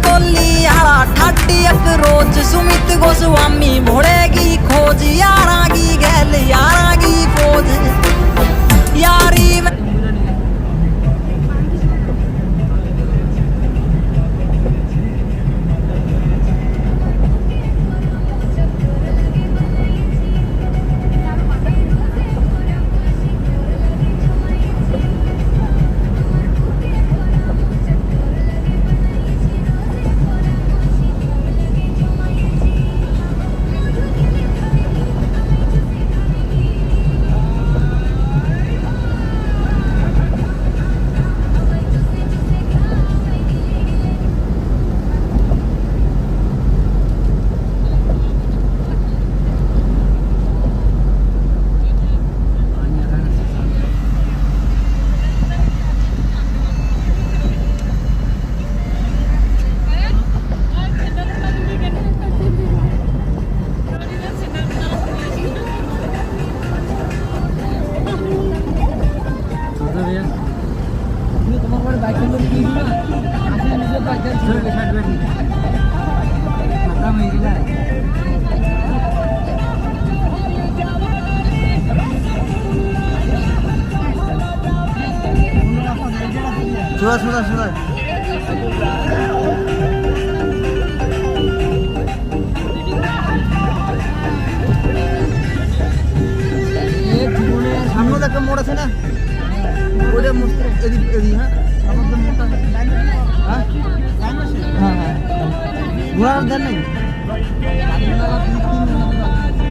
করলি হারা ঠাট্টি এক রোজ সুমিত গোস্বামী ভোড়েগি खोज यार आगी गैल यार आगी फौज यारी में सुधा सुधा सुधा সামনে একটা মোড় আছে না ওটা এদিক এদিক হ্যাঁ আমাদের মোড়টা হ্যাঁ হ্যাঁ ঘোরার দেন নাই